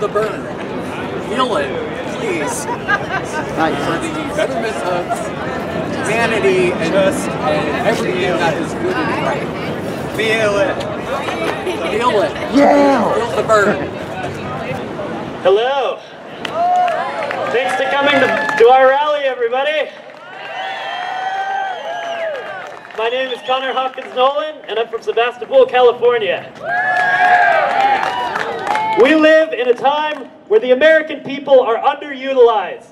the burn. Feel it, please. For the betterment of humanity and everything that is good and right. Feel it. Feel it. Yeah. Feel the burn. Hello. Thanks for coming to our rally, everybody. My name is Connor Hopkins Nolan, and I'm from Sebastopol, California. We live in a time where the American people are underutilized.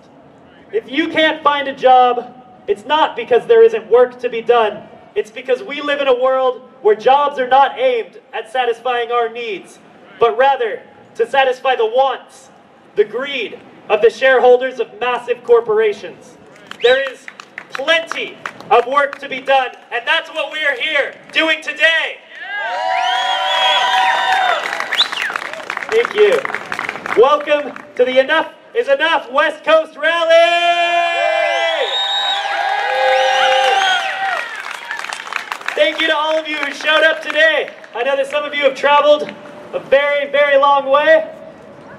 If you can't find a job, it's not because there isn't work to be done. It's because we live in a world where jobs are not aimed at satisfying our needs, but rather to satisfy the wants, the greed of the shareholders of massive corporations. There is plenty of work to be done, and that's what we are here doing today. Thank you. Welcome to the Enough is Enough West Coast Rally! Thank you to all of you who showed up today. I know that some of you have traveled a very, very long way.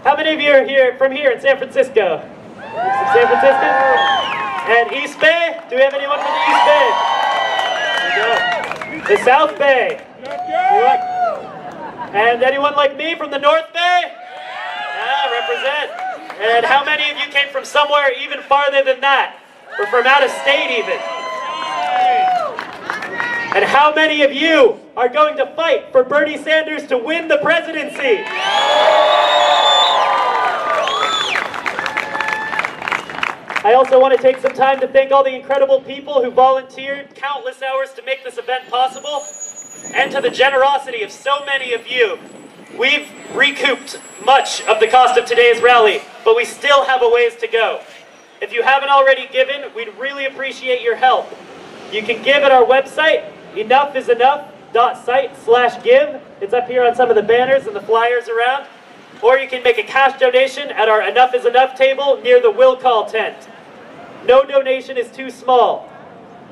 How many of you are here from here in San Francisco? San Francisco? And East Bay? Do we have anyone from the East Bay? There we go. The South Bay? And anyone like me from the North Bay? Yeah, represent. And how many of you came from somewhere even farther than that? Or from out of state even? And how many of you are going to fight for Bernie Sanders to win the presidency? I also want to take some time to thank all the incredible people who volunteered countless hours to make this event possible, and to the generosity of so many of you. We've recouped much of the cost of today's rally, but we still have a ways to go. If you haven't already given, we'd really appreciate your help. You can give at our website, enoughisenough.site/give. It's up here on some of the banners and the flyers around. Or you can make a cash donation at our Enough is Enough table near the will call tent. No donation is too small.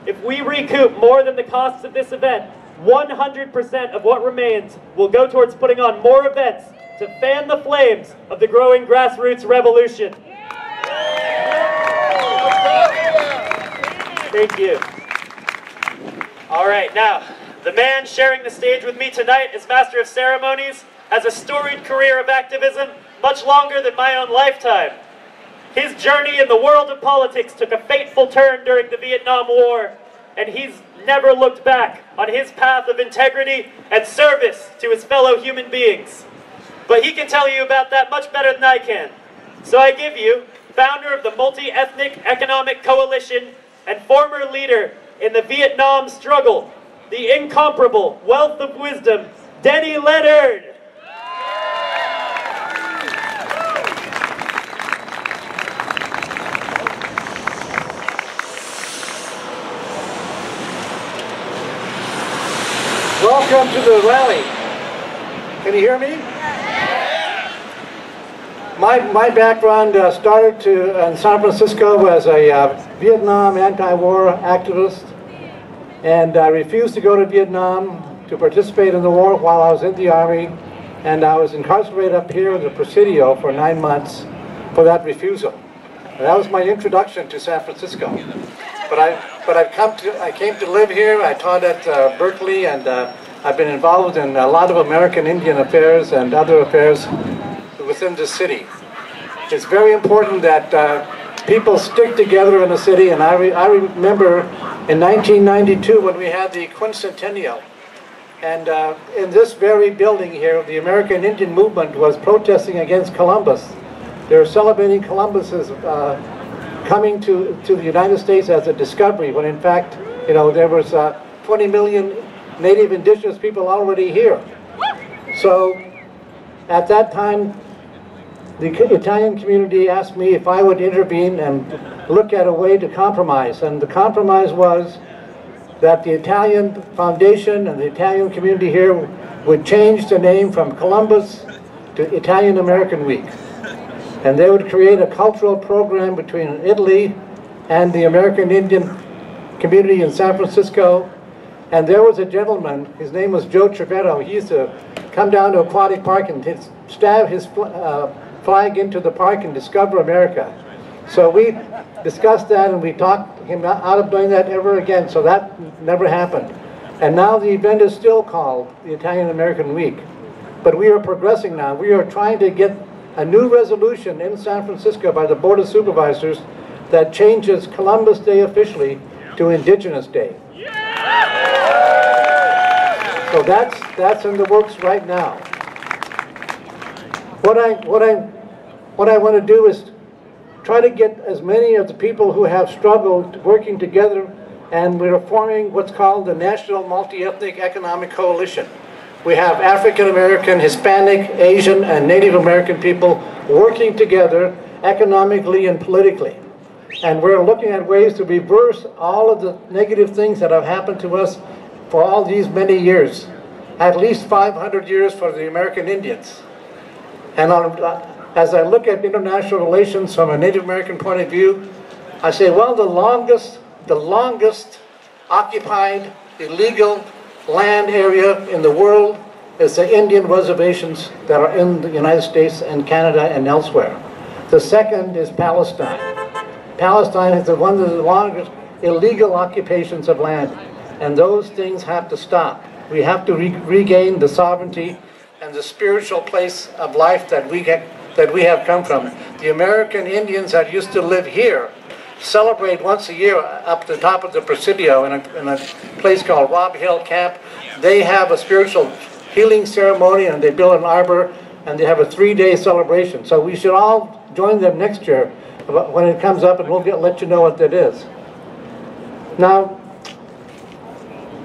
If we recoup more than the costs of this event, 100% of what remains will go towards putting on more events to fan the flames of the growing grassroots revolution. Thank you. All right, now, the man sharing the stage with me tonight is Master of Ceremonies, has a storied career of activism, much longer than my own lifetime. His journey in the world of politics took a fateful turn during the Vietnam War, and he's never looked back on his path of integrity and service to his fellow human beings. But he can tell you about that much better than I can. So I give you, founder of the Multi-Ethnic Economic Coalition and former leader in the Vietnam struggle, the incomparable wealth of wisdom, Deni Leonard. Welcome to the rally. Can you hear me? My background started in San Francisco as a Vietnam anti-war activist, and I refused to go to Vietnam to participate in the war while I was in the Army, and I was incarcerated up here in the Presidio for 9 months for that refusal. And that was my introduction to San Francisco. But I came to live here. I taught at Berkeley, and I've been involved in a lot of American Indian affairs and other affairs within the city. It's very important that people stick together in the city, and I remember in 1992 when we had the quincentennial, and in this very building here, the American Indian movement was protesting against Columbus. They were celebrating Columbus's coming to the United States as a discovery, when in fact, you know, there was 20 million native indigenous people already here. So at that time, the Italian community asked me if I would intervene and look at a way to compromise. And the compromise was that the Italian Foundation and the Italian community here would change the name from Columbus to Italian American Week. And they would create a cultural program between Italy and the American Indian community in San Francisco. And there was a gentleman, his name was Joe Trevero. He used to come down to Aquatic Park and stab his flag into the park and discover America. So we discussed that, and we talked him out of doing that ever again, so that never happened. And now the event is still called the Italian American Week. But we are progressing now. We are trying to get a new resolution in San Francisco by the Board of Supervisors that changes Columbus Day officially to Indigenous Day. So that's in the works right now. What I want to do is try to get as many of the people who have struggled working together, and we're forming what's called the National Multi-Ethnic Economic Coalition. We have African American, Hispanic, Asian, and Native American people working together economically and politically. And we're looking at ways to reverse all of the negative things that have happened to us for all these many years. At least 500 years for the American Indians. And as I look at international relations from a Native American point of view, I say, well, the longest occupied illegal land area in the world is the Indian reservations that are in the United States and Canada and elsewhere. The second is Palestine. Palestine is one of the longest illegal occupations of land, and those things have to stop. We have to regain the sovereignty and the spiritual place of life that we have come from. The American Indians that used to live here celebrate once a year up the top of the Presidio in a place called Rob Hill Camp. They have a spiritual healing ceremony, and they build an arbor, and they have a 3-day celebration. So we should all join them next year when it comes up, and we'll let you know what that is. Now,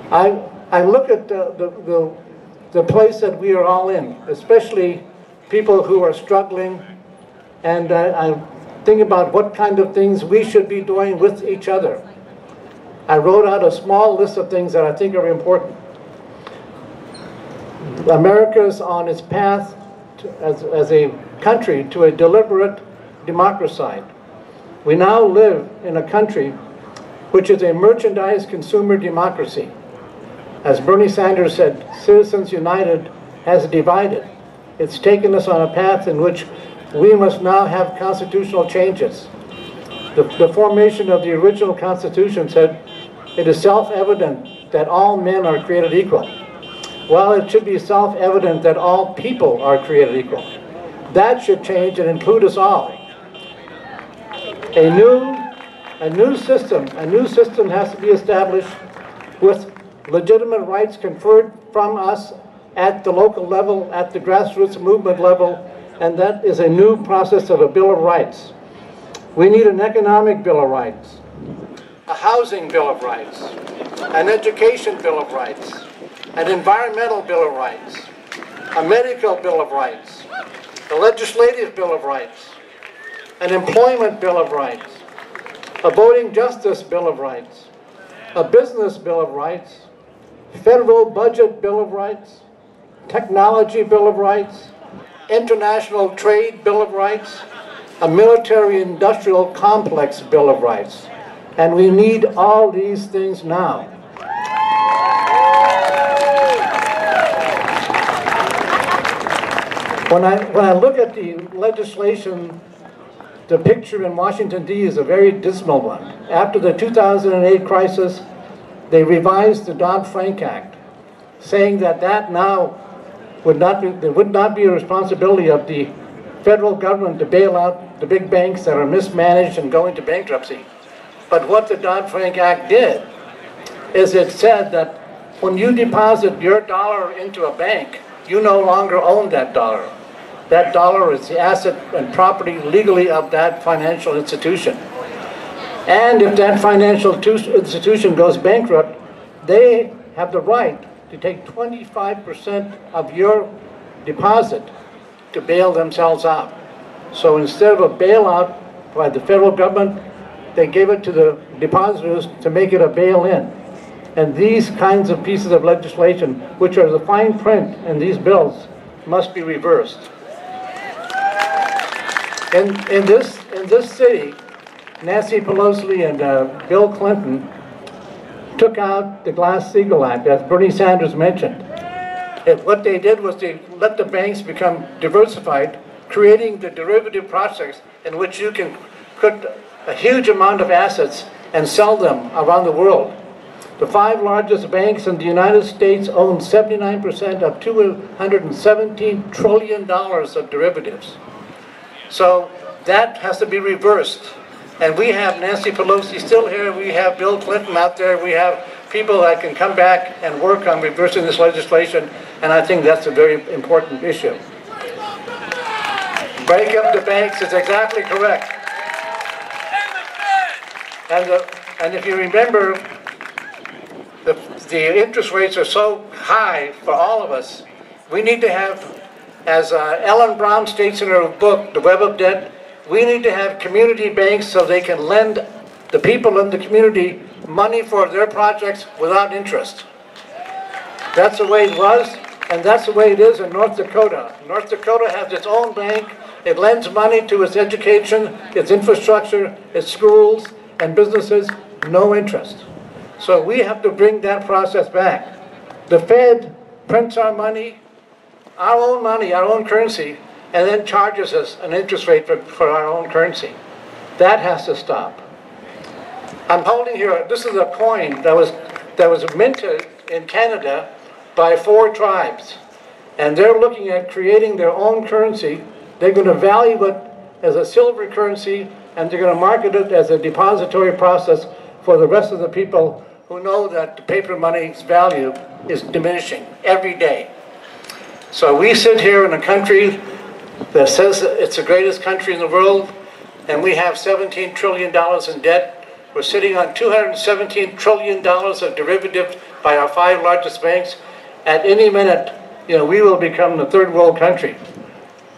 I look at the place that we are all in, especially people who are struggling, and I think about what kind of things we should be doing with each other. I wrote out a small list of things that I think are important. America is on its path as a country to a deliberate democracy. We now live in a country which is a merchandise consumer democracy. As Bernie Sanders said, Citizens United has divided. It's taken us on a path in which we must now have constitutional changes. The formation of the original Constitution said, it is self-evident that all men are created equal. Well, it should be self-evident that all people are created equal. That should change and include us all. A new system has to be established with legitimate rights conferred from us at the local level, at the grassroots movement level, and that is a new process of a Bill of Rights. We need an economic Bill of Rights, a housing Bill of Rights, an education Bill of Rights, an environmental Bill of Rights, a medical Bill of Rights, a legislative Bill of Rights, an employment Bill of Rights, a voting justice Bill of Rights, a business Bill of Rights, federal budget Bill of Rights, technology Bill of Rights, international trade Bill of Rights, a military-industrial complex Bill of Rights. And we need all these things now. When I look at the legislation, the picture in Washington, D.C. is a very dismal one. After the 2008 crisis, they revised the Dodd-Frank Act, saying that now would not be a responsibility of the federal government to bail out the big banks that are mismanaged and go into bankruptcy. But what the Dodd-Frank Act did is it said that when you deposit your dollar into a bank, you no longer own that dollar. That dollar is the asset and property legally of that financial institution. And if that financial institution goes bankrupt, they have the right to take 25% of your deposit to bail themselves out. So instead of a bailout by the federal government, they gave it to the depositors to make it a bail-in. And these kinds of pieces of legislation, which are the fine print in these bills, must be reversed. In this city, Nancy Pelosi and Bill Clinton took out the Glass-Steagall Act, as Bernie Sanders mentioned. What they did was they let the banks become diversified, creating the derivative projects in which you can put a huge amount of assets and sell them around the world. The 5 largest banks in the United States own 79% of $217 trillion of derivatives. So that has to be reversed. And we have Nancy Pelosi still here, we have Bill Clinton out there, we have people that can come back and work on reversing this legislation, and I think that's a very important issue. Break up the banks is exactly correct. And if you remember, the interest rates are so high for all of us, we need to have, as Ellen Brown states in her book, The Web of Debt, we need to have community banks so they can lend the people in the community money for their projects without interest. That's the way it was, and that's the way it is in North Dakota. North Dakota has its own bank. It lends money to its education, its infrastructure, its schools, and businesses, no interest. So we have to bring that process back. The Fed prints our money, our own currency, and then charges us an interest rate for our own currency. That has to stop. I'm holding here, this is a coin that was minted in Canada by 4 tribes. And they're looking at creating their own currency. They're going to value it as a silver currency, and they're going to market it as a depository process for the rest of the people who know that the paper money's value is diminishing every day. So we sit here in a country that says that it's the greatest country in the world, and we have $17 trillion in debt. We're sitting on $217 trillion of derivatives by our 5 largest banks. At any minute, we will become the 3rd world country.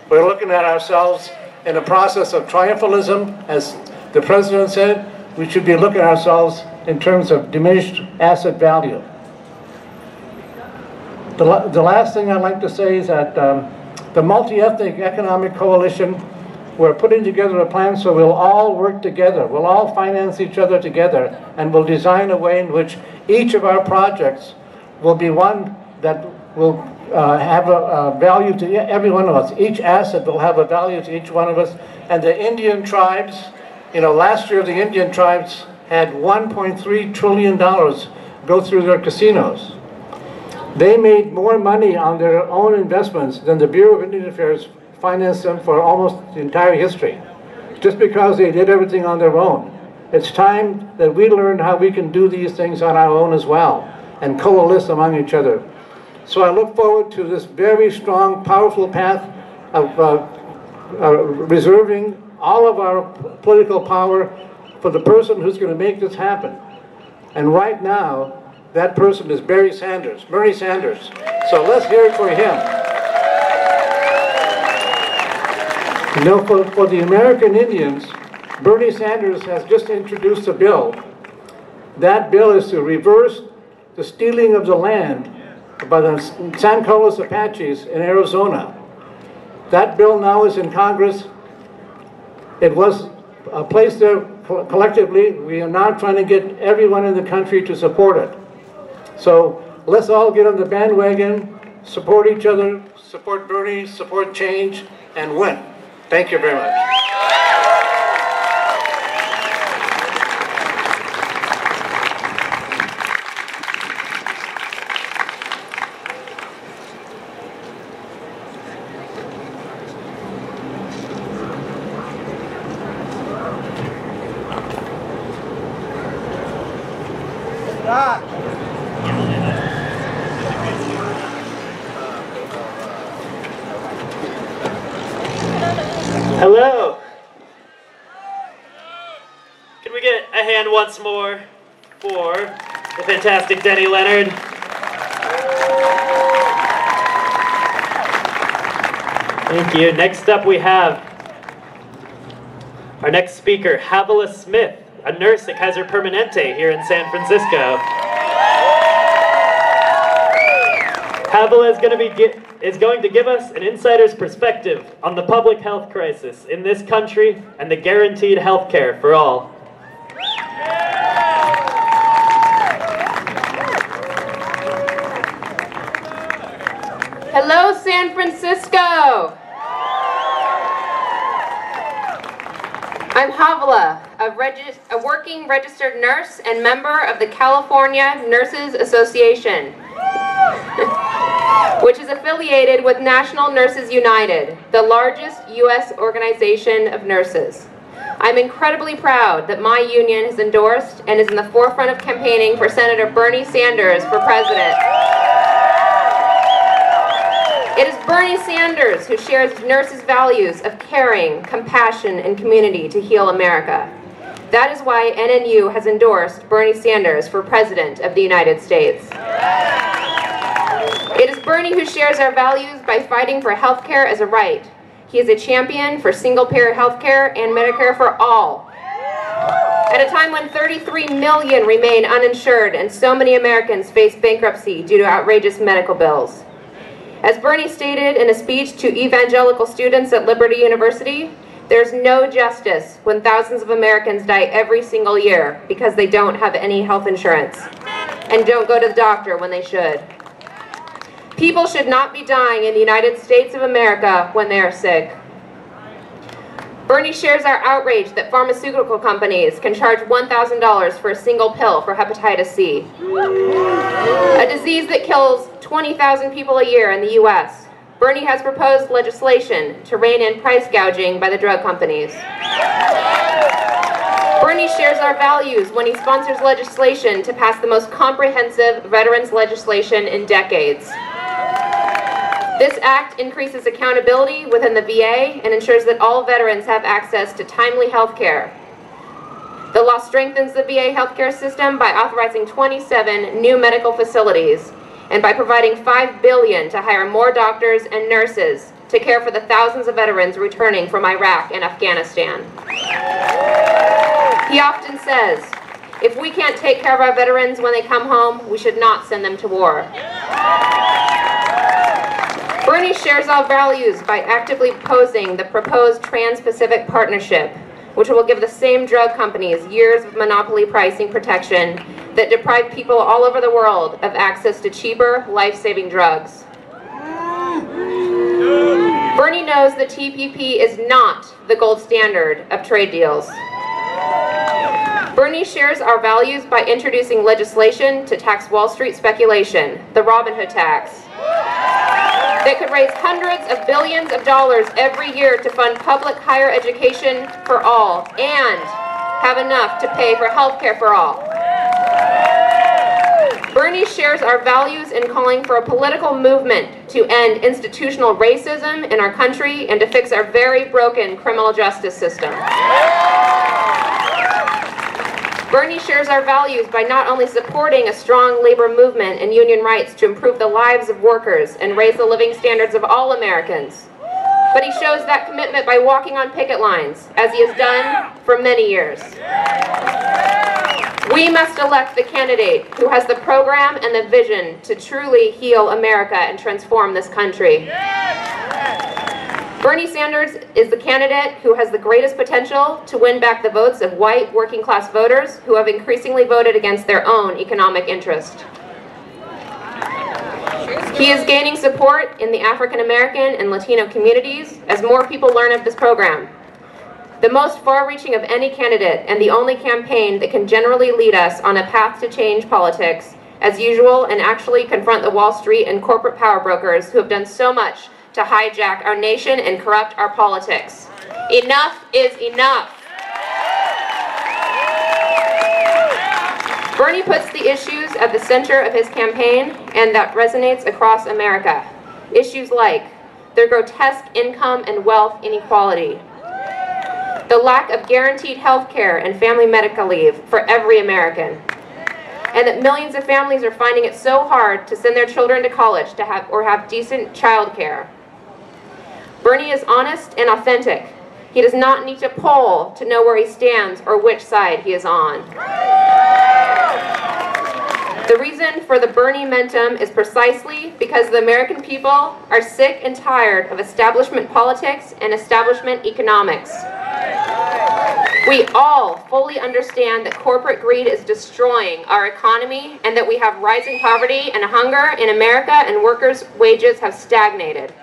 We're looking at ourselves in a process of triumphalism. As the president said, we should be looking at ourselves in terms of diminished asset value. The last thing I'd like to say is that the multi-ethnic economic coalition, we're putting together a plan so we'll all work together, we'll all finance each other together, and we'll design a way in which each of our projects will be one that will have a value to every one of us. Each asset will have a value to each one of us. And the Indian tribes, last year the Indian tribes had $1.3 trillion go through their casinos. They made more money on their own investments than the Bureau of Indian Affairs financed them for almost the entire history, just because they did everything on their own. It's time that we learn how we can do these things on our own as well, and coalesce among each other. So I look forward to this very strong, powerful path of reserving all of our political power for the person who's going to make this happen. And right now, that person is Bernie Sanders. So let's hear it for him. For the American Indians, Bernie Sanders has just introduced a bill. That bill is to reverse the stealing of the land by the San Carlos Apaches in Arizona. That bill now is in Congress. It was placed there collectively. We are now trying to get everyone in the country to support it. So let's all get on the bandwagon, support each other, support Bernie, support change, and win. Thank you very much. Hello. Can we get a hand once more for the fantastic Deni Leonard? Thank you. Next up we have our next speaker, Pamela Schmidt, a nurse at Kaiser Permanente here in San Francisco. Pamela is going to give us an insider's perspective on the public health crisis in this country and the guaranteed health care for all. Hello, San Francisco. I'm Pamela, a working registered nurse and member of the California Nurses Association, which is affiliated with National Nurses United, the largest U.S. organization of nurses. I'm incredibly proud that my union has endorsed and is in the forefront of campaigning for Senator Bernie Sanders for president. It is Bernie Sanders who shares nurses' values of caring, compassion, and community to heal America. That is why NNU has endorsed Bernie Sanders for President of the United States. It is Bernie who shares our values by fighting for health care as a right. He is a champion for single-payer health care and Medicare for all. At a time when 33 million remain uninsured and so many Americans face bankruptcy due to outrageous medical bills. As Bernie stated in a speech to evangelical students at Liberty University, there's no justice when thousands of Americans die every single year because they don't have any health insurance and don't go to the doctor when they should. People should not be dying in the United States of America when they are sick. Bernie shares our outrage that pharmaceutical companies can charge $1,000 for a single pill for hepatitis C, a disease that kills 20,000 people a year in the U.S. Bernie has proposed legislation to rein in price gouging by the drug companies. Bernie shares our values when he sponsors legislation to pass the most comprehensive veterans legislation in decades. This act increases accountability within the VA and ensures that all veterans have access to timely health care. The law strengthens the VA healthcare system by authorizing 27 new medical facilities and by providing $5 billion to hire more doctors and nurses to care for the thousands of veterans returning from Iraq and Afghanistan. He often says, if we can't take care of our veterans when they come home, we should not send them to war. Bernie shares our values by actively opposing the proposed Trans-Pacific Partnership, which will give the same drug companies years of monopoly pricing protection that deprive people all over the world of access to cheaper, life-saving drugs. Bernie knows the TPP is not the gold standard of trade deals. Bernie shares our values by introducing legislation to tax Wall Street speculation, the Robin Hood tax, that could raise hundreds of billions of dollars every year to fund public higher education for all and have enough to pay for health care for all. Bernie shares our values in calling for a political movement to end institutional racism in our country and to fix our very broken criminal justice system. Bernie shares our values by not only supporting a strong labor movement and union rights to improve the lives of workers and raise the living standards of all Americans, but he shows that commitment by walking on picket lines, as he has done for many years. We must elect the candidate who has the program and the vision to truly heal America and transform this country. Bernie Sanders is the candidate who has the greatest potential to win back the votes of white working-class voters who have increasingly voted against their own economic interest. He is gaining support in the African American and Latino communities as more people learn of this program. The most far-reaching of any candidate and the only campaign that can generally lead us on a path to change politics, as usual, and actually confront the Wall Street and corporate power brokers who have done so much to hijack our nation and corrupt our politics. Enough is enough. Bernie puts the issues at the center of his campaign, and that resonates across America. Issues like the grotesque income and wealth inequality, the lack of guaranteed health care and family medical leave for every American, and that millions of families are finding it so hard to send their children to college to have decent child care. Bernie is honest and authentic. He does not need to poll to know where he stands or which side he is on. The reason for the Bernie-mentum is precisely because the American people are sick and tired of establishment politics and establishment economics. We all fully understand that corporate greed is destroying our economy and that we have rising poverty and hunger in America and workers' wages have stagnated.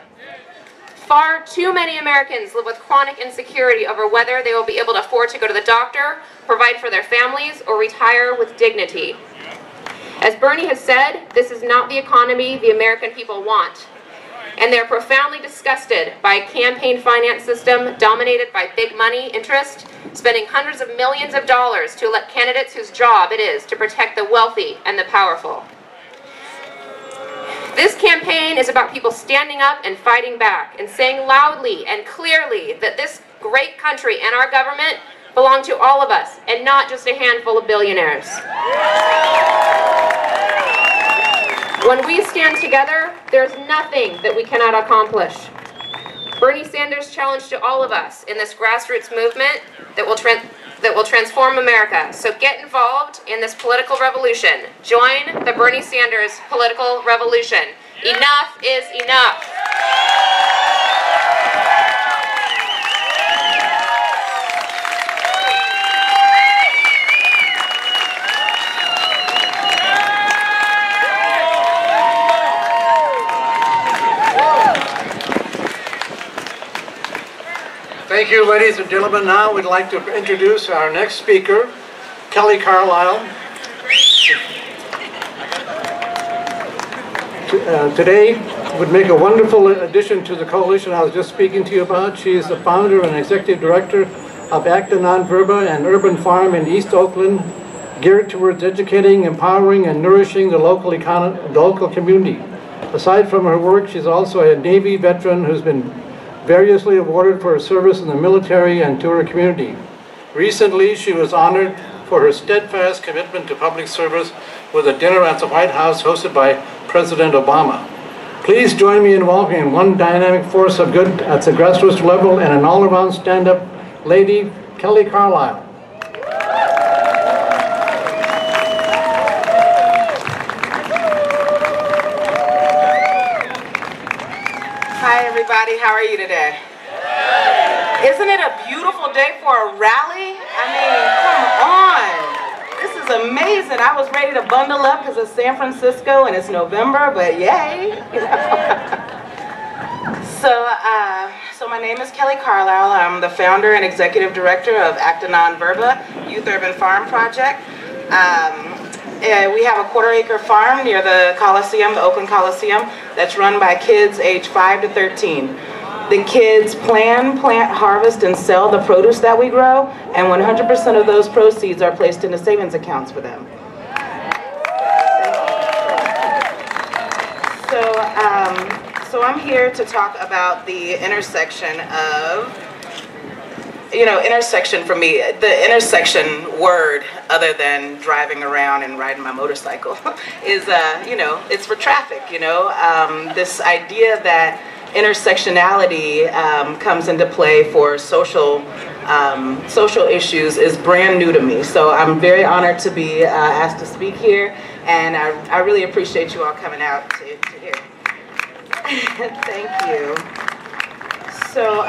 Far too many Americans live with chronic insecurity over whether they will be able to afford to go to the doctor, provide for their families, or retire with dignity. As Bernie has said, this is not the economy the American people want. And they're profoundly disgusted by a campaign finance system dominated by big money interest, spending hundreds of millions of dollars to elect candidates whose job it is to protect the wealthy and the powerful. This campaign is about people standing up and fighting back and saying loudly and clearly that this great country and our government belong to all of us and not just a handful of billionaires. When we stand together, there's nothing that we cannot accomplish. Bernie Sanders' challenge to all of us in this grassroots movement that will transform America. So get involved in this political revolution. Join the Bernie Sanders political revolution. Enough is enough. Thank you, ladies and gentlemen. Now we'd like to introduce our next speaker, Kelly Carlisle. Today would make a wonderful addition to the coalition I was just speaking to you about. She is the founder and executive director of Acta Verba, an urban farm in East Oakland, geared towards educating, empowering, and nourishing the local community. Aside from her work, she's also a Navy veteran who's been variously awarded for her service in the military and to her community. Recently, she was honored for her steadfast commitment to public service with a dinner at the White House hosted by President Obama. Please join me in welcoming one dynamic force of good at the grassroots level and an all-around stand-up lady, Kelly Carlisle. Hi everybody, how are you today? Isn't it a beautiful day for a rally? I mean, come on. This is amazing. I was ready to bundle up because it's San Francisco and it's November, but yay. So my name is Kelly Carlisle. I'm the founder and executive director of Acta Verba, Youth Urban Farm Project. We have a quarter-acre farm near the Coliseum, the Oakland Coliseum, that's run by kids age 5 to 13. The kids plant, harvest, and sell the produce that we grow, and 100% of those proceeds are placed into savings accounts for them. So I'm here to talk about the intersection of, intersection for me, the intersection word, other than driving around and riding my motorcycle, is, it's for traffic, this idea that intersectionality comes into play for social issues is brand new to me. So I'm very honored to be asked to speak here, and I really appreciate you all coming out to hear. Thank you. So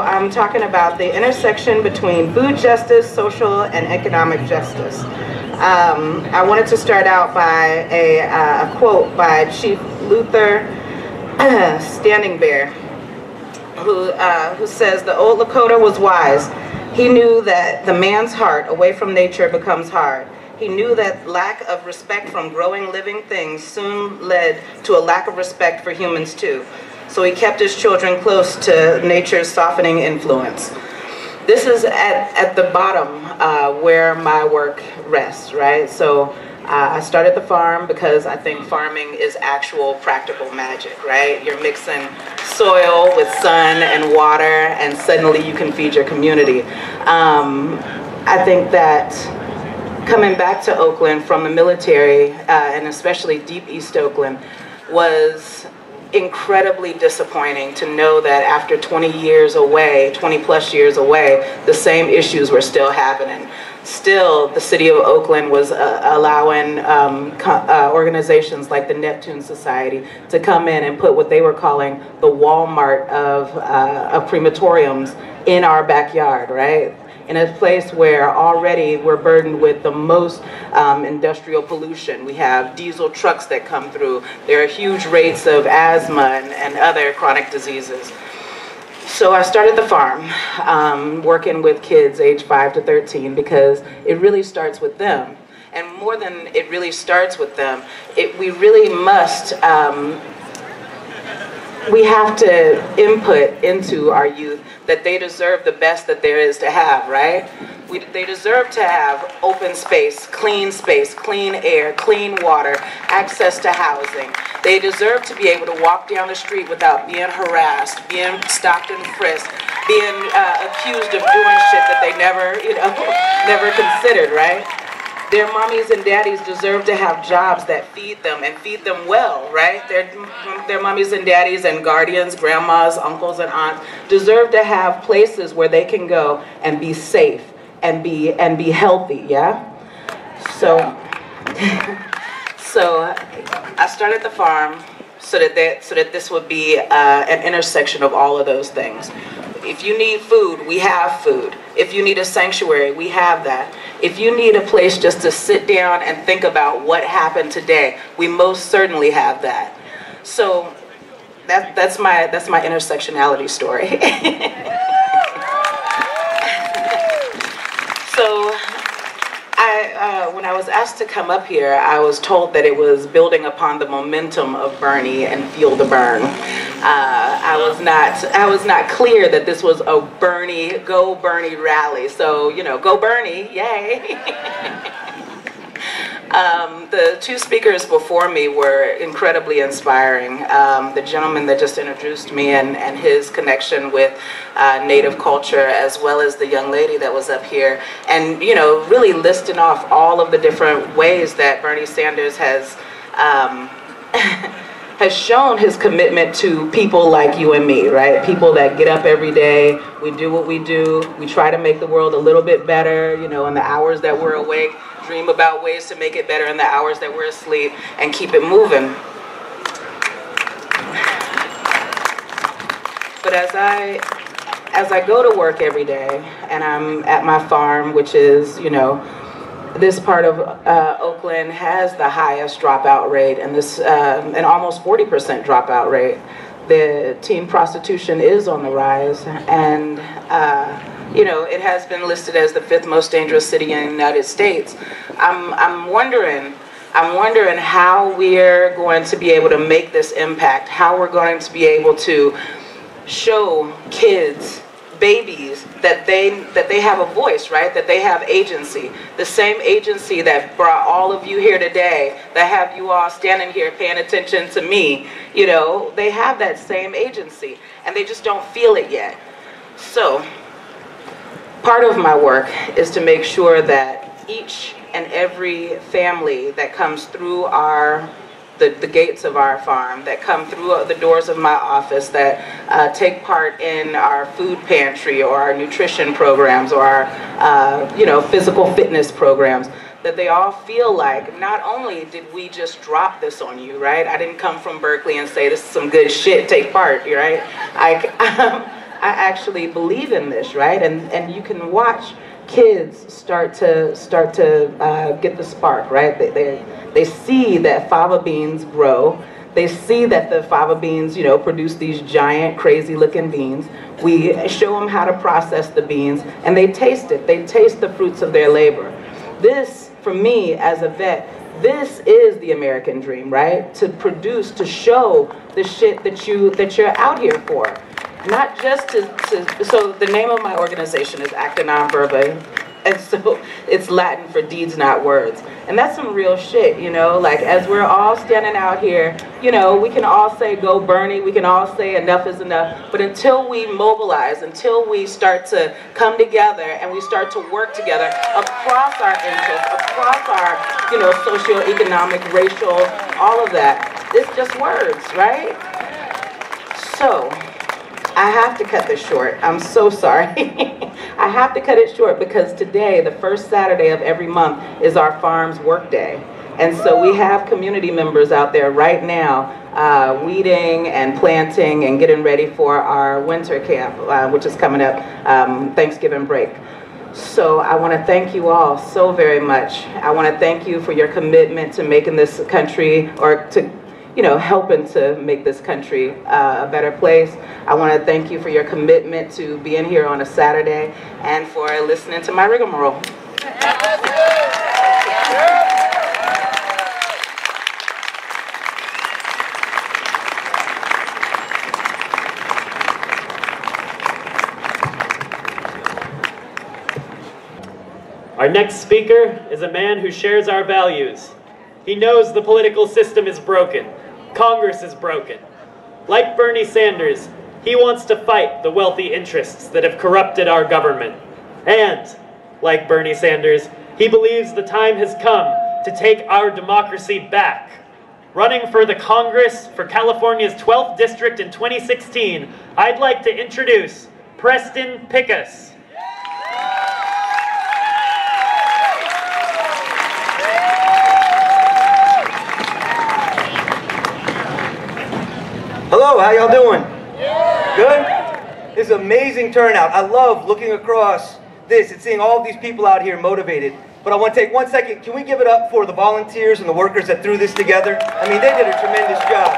I'm talking about the intersection between food justice, social, and economic justice. I wanted to start out by a quote by Chief Luther Standing Bear, who says, "The old Lakota was wise. He knew that the man's heart away from nature becomes hard. He knew that lack of respect from growing living things soon led to a lack of respect for humans too. So he kept his children close to nature's softening influence." This is at the bottom where my work rests, right? So I started the farm because I think farming is actual practical magic, right? You're mixing soil with sun and water, and suddenly you can feed your community. I think that coming back to Oakland from the military, and especially deep East Oakland, was incredibly disappointing to know that after 20 plus years away, the same issues were still happening. Still, the city of Oakland was allowing organizations like the Neptune Society to come in and put what they were calling the Walmart of crematoriums in our backyard, right? In a place where already we're burdened with the most industrial pollution. We have diesel trucks that come through. There are huge rates of asthma and other chronic diseases. So I started the farm, working with kids age 5 to 13, because it really starts with them. And more than it really starts with them, we really must, we have to input into our youth that they deserve the best that there is to have, right? They deserve to have open space, clean air, clean water, access to housing. They deserve to be able to walk down the street without being harassed, being stopped and frisked, being accused of doing shit that they never, never considered, right? Their mommies and daddies deserve to have jobs that feed them and feed them well, right? Their mommies and daddies and guardians, grandmas, uncles and aunts deserve to have places where they can go and be safe and be healthy, yeah? So, so I started the farm so that this would be an intersection of all of those things. If you need food, we have food. If you need a sanctuary, we have that. If you need a place just to sit down and think about what happened today, we most certainly have that. So that's my intersectionality story. So when I was asked to come up here, I was told that it was building upon the momentum of Bernie and Feel the Burn. I was not clear that this was a Go Bernie rally. So, go Bernie, yay. The two speakers before me were incredibly inspiring. The gentleman that just introduced me and his connection with Native culture, as well as the young lady that was up here, and really listing off all of the different ways that Bernie Sanders has has shown his commitment to people like you and me, right? People that get up every day, we do what we do, we try to make the world a little bit better, in the hours that we're awake, dream about ways to make it better in the hours that we're asleep, and keep it moving. But as I go to work every day, and I'm at my farm, which is, this part of Oakland has the highest dropout rate, and an almost 40% dropout rate. The teen prostitution is on the rise, and it has been listed as the 5th most dangerous city in the United States. I'm wondering how we're going to be able to make this impact, how we're going to be able to show kids, babies, that they have a voice, right? That they have agency. The same agency that brought all of you here today, that have you all standing here paying attention to me, they have that same agency, and they just don't feel it yet. So, part of my work is to make sure that each and every family that comes through the gates of our farm, that come through the doors of my office, that take part in our food pantry or our nutrition programs or our physical fitness programs, that they all feel like not only did we just drop this on you, right? I didn't come from Berkeley and say this is some good shit, take part, right? I actually believe in this, right? And you can watch kids start to get the spark, right? They see that fava beans grow. They see that the fava beans, produce these giant, crazy-looking beans. We show them how to process the beans, and they taste it. They taste the fruits of their labor. This, for me, as a vet, this is the American dream, right? To produce, to show the shit that you're out here for. Not just so the name of my organization is Acta non-Verba, and so it's Latin for deeds, not words. And that's some real shit, like as we're all standing out here, we can all say go Bernie, we can all say enough is enough, but until we mobilize, until we start to come together and we start to work together across our interests, across our, socioeconomic, racial, all of that, it's just words, right? So, I have to cut this short. I'm so sorry. I have to cut it short because today, the first Saturday of every month, is our farm's work day. And so we have community members out there right now weeding and planting and getting ready for our winter camp, which is coming up, Thanksgiving break. So I want to thank you all so very much. I want to thank you for your commitment to making this country, or to helping to make this country a better place. I want to thank you for your commitment to being here on a Saturday and for listening to my rigmarole. Our next speaker is a man who shares our values. He knows the political system is broken. Congress is broken. Like Bernie Sanders, he wants to fight the wealthy interests that have corrupted our government. And, like Bernie Sanders, he believes the time has come to take our democracy back. Running for the Congress for California's 12th District in 2016, I'd like to introduce Preston Picus. Hello, how y'all doing? Good? This is amazing turnout. I love looking across this and seeing all of these people out here motivated. But I want to take 1 second. Can we give it up for the volunteers and the workers that threw this together? I mean, they did a tremendous job.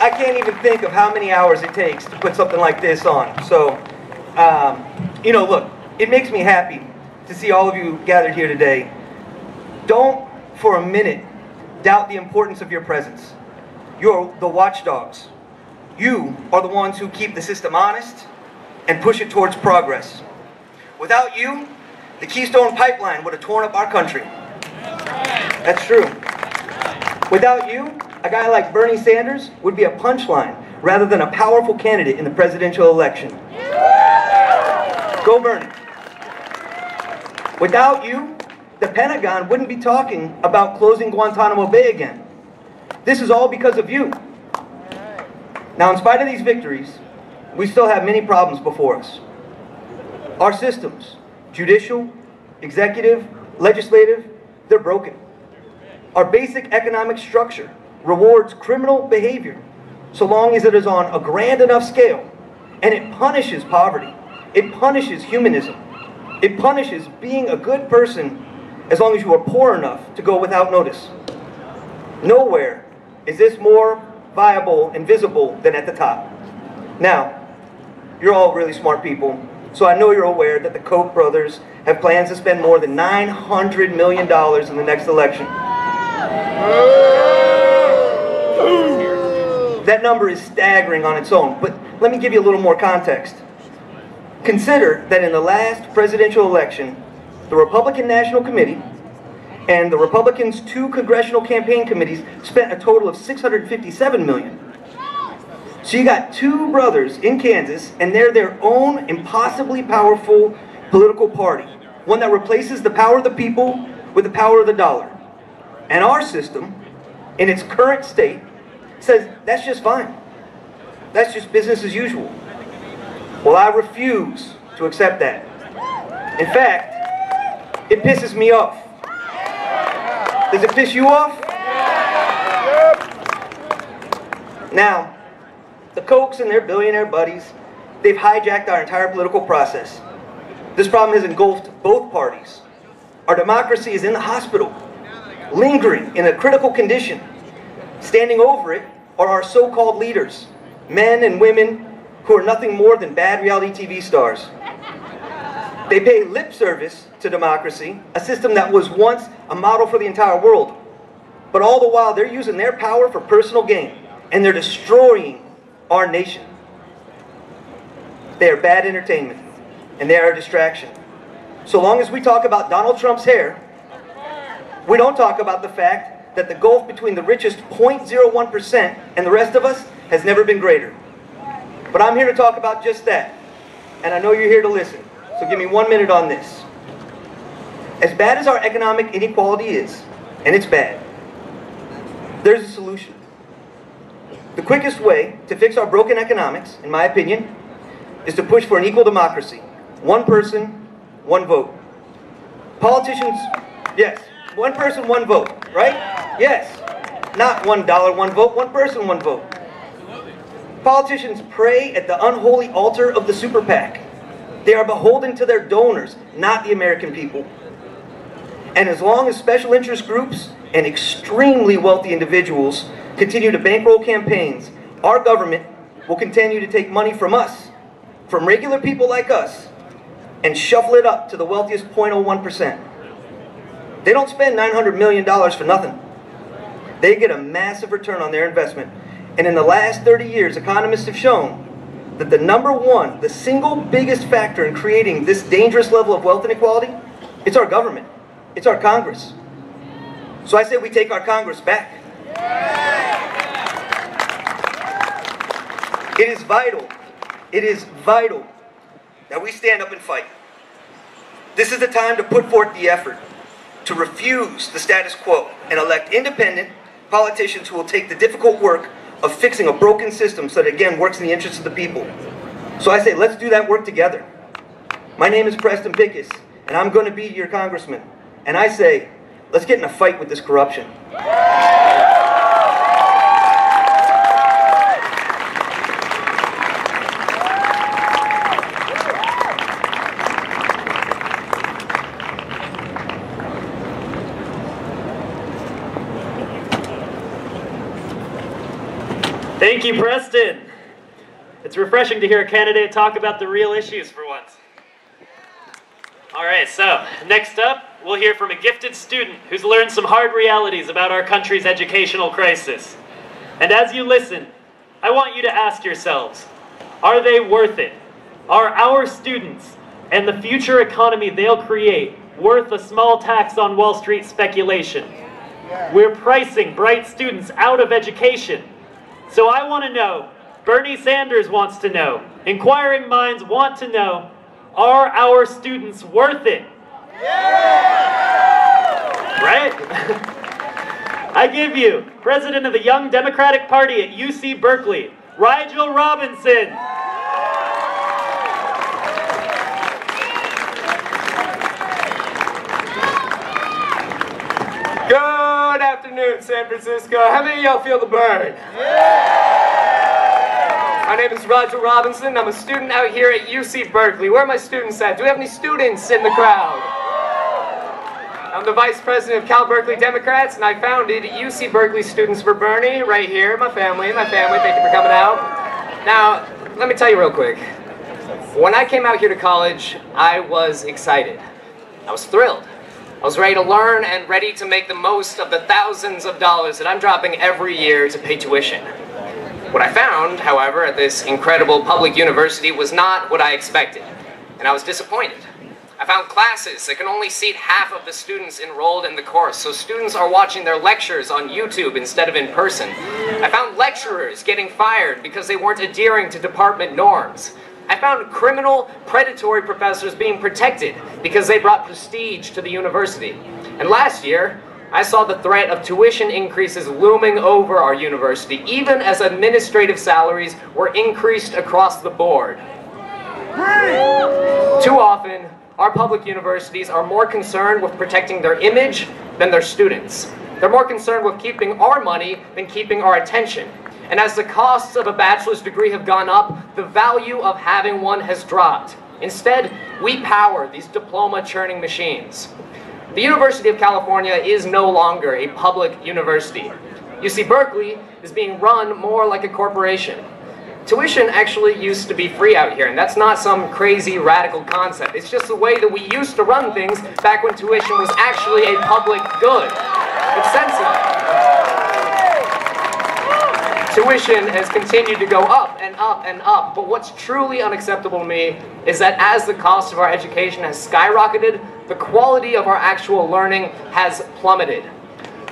I can't even think of how many hours it takes to put something like this on. So, look, it makes me happy to see all of you gathered here today. Don't for a minute doubt the importance of your presence. You're the watchdogs. You are the ones who keep the system honest and push it towards progress. Without you, the Keystone Pipeline would have torn up our country. That's true. Without you, a guy like Bernie Sanders would be a punchline rather than a powerful candidate in the presidential election. Go Bernie. Without you, the Pentagon wouldn't be talking about closing Guantanamo Bay again. This is all because of you. Now, in spite of these victories, we still have many problems before us. Our systems, judicial, executive, legislative, they're broken. Our basic economic structure rewards criminal behavior so long as it is on a grand enough scale, and it punishes poverty. It punishes humanism. It punishes being a good person as long as you are poor enough to go without notice. Nowhere is this more viable and visible than at the top. Now, you're all really smart people, so I know you're aware that the Koch brothers have plans to spend more than $900 million in the next election. That number is staggering on its own, but let me give you a little more context. Consider that in the last presidential election, the Republican National Committee and the Republicans' 2 congressional campaign committees spent a total of $657 million. So you got 2 brothers in Kansas, and they're their own impossibly powerful political party, one that replaces the power of the people with the power of the dollar. And our system, in its current state, says that's just fine. That's just business as usual. Well, I refuse to accept that. In fact, it pisses me off. Does it piss you off? Now, the Kochs and their billionaire buddies, they've hijacked our entire political process. This problem has engulfed both parties. Our democracy is in the hospital, lingering in a critical condition. Standing over it are our so-called leaders, men and women who are nothing more than bad reality TV stars. They pay lip service to democracy, a system that was once a model for the entire world. But all the while, they're using their power for personal gain, and they're destroying our nation. They are bad entertainment, and they are a distraction. So long as we talk about Donald Trump's hair, we don't talk about the fact that the gulf between the richest 0.01% and the rest of us has never been greater. But I'm here to talk about just that, and I know you're here to listen. So give me 1 minute on this. As bad as our economic inequality is, and it's bad, there's a solution. The quickest way to fix our broken economics, in my opinion, is to push for an equal democracy. One person, one vote. Politicians, yes, one person, one vote, right? Yes, not $1, one vote, one person, one vote. Politicians pray at the unholy altar of the super PAC. They are beholden to their donors, not the American people. And as long as special interest groups and extremely wealthy individuals continue to bankroll campaigns, our government will continue to take money from us, from regular people like us, and shuffle it up to the wealthiest 0.01%. They don't spend $900 million for nothing. They get a massive return on their investment. And in the last 30 years, economists have shown that the number one, the single biggest factor in creating this dangerous level of wealth inequality, it's our government. It's our Congress. So I say we take our Congress back. It is vital that we stand up and fight. This is the time to put forth the effort to refuse the status quo and elect independent politicians who will take the difficult work of fixing a broken system so that it again works in the interests of the people. So I say, let's do that work together. My name is Preston Picus, and I'm going to be your congressman. And I say, let's get in a fight with this corruption. Thank you, Preston. It's refreshing to hear a candidate talk about the real issues for once. All right, so next up, we'll hear from a gifted student who's learned some hard realities about our country's educational crisis. And as you listen, I want you to ask yourselves, are they worth it? Are our students and the future economy they'll create worth a small tax on Wall Street speculation? We're pricing bright students out of education. So I want to know, Bernie Sanders wants to know, inquiring minds want to know, are our students worth it? Right? I give you President of the Young Democratic Party at UC Berkeley, Rigel Robinson. Good afternoon, San Francisco. How many of y'all feel the burn? My name is Rigel Robinson. I'm a student out here at UC Berkeley. Where are my students at? Do we have any students in the crowd? I'm the Vice President of Cal Berkeley Democrats, and I founded UC Berkeley Students for Bernie right here. My family, thank you for coming out. Now, let me tell you real quick. When I came out here to college, I was excited. I was thrilled. I was ready to learn and ready to make the most of the thousands of dollars that I'm dropping every year to pay tuition. What I found, however, at this incredible public university was not what I expected, and I was disappointed. I found classes that can only seat half of the students enrolled in the course, so students are watching their lectures on YouTube instead of in person. I found lecturers getting fired because they weren't adhering to department norms. I found criminal, predatory professors being protected because they brought prestige to the university. And last year, I saw the threat of tuition increases looming over our university, even as administrative salaries were increased across the board. Too often, our public universities are more concerned with protecting their image than their students. They're more concerned with keeping our money than keeping our attention. And as the costs of a bachelor's degree have gone up, the value of having one has dropped. Instead, we power these diploma-churning machines. The University of California is no longer a public university. UC Berkeley is being run more like a corporation. Tuition actually used to be free out here, and that's not some crazy radical concept. It's just the way that we used to run things back when tuition was actually a public good. It's sensitive. Tuition has continued to go up and up and up, but what's truly unacceptable to me is that as the cost of our education has skyrocketed, the quality of our actual learning has plummeted.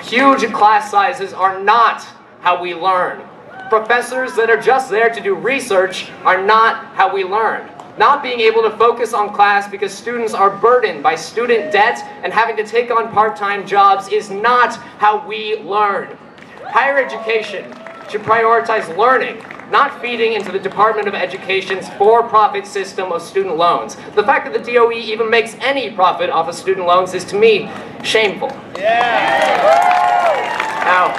Huge class sizes are not how we learn. Professors that are just there to do research are not how we learn. Not being able to focus on class because students are burdened by student debt and having to take on part-time jobs is not how we learn. Higher education should prioritize learning, not feeding into the Department of Education's for-profit system of student loans. The fact that the DOE even makes any profit off of student loans is, to me, shameful. Now,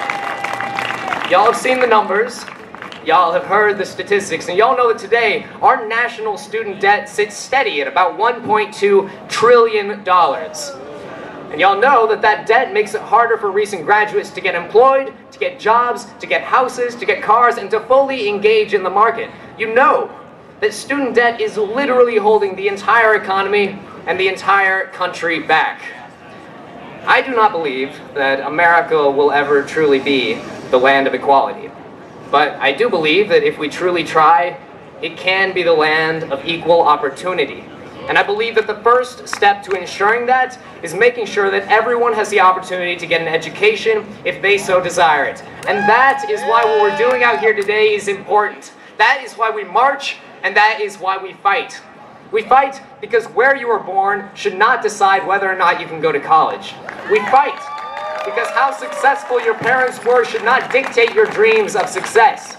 y'all have seen the numbers, y'all have heard the statistics, and y'all know that today, our national student debt sits steady at about $1.2 trillion. And y'all know that that debt makes it harder for recent graduates to get employed, to get jobs, to get houses, to get cars, and to fully engage in the market. You know that student debt is literally holding the entire economy and the entire country back. I do not believe that America will ever truly be the land of equality. But I do believe that if we truly try, it can be the land of equal opportunity. And I believe that the first step to ensuring that is making sure that everyone has the opportunity to get an education if they so desire it. And that is why what we're doing out here today is important. That is why we march, and that is why we fight. We fight because where you were born should not decide whether or not you can go to college. We fight because how successful your parents were should not dictate your dreams of success.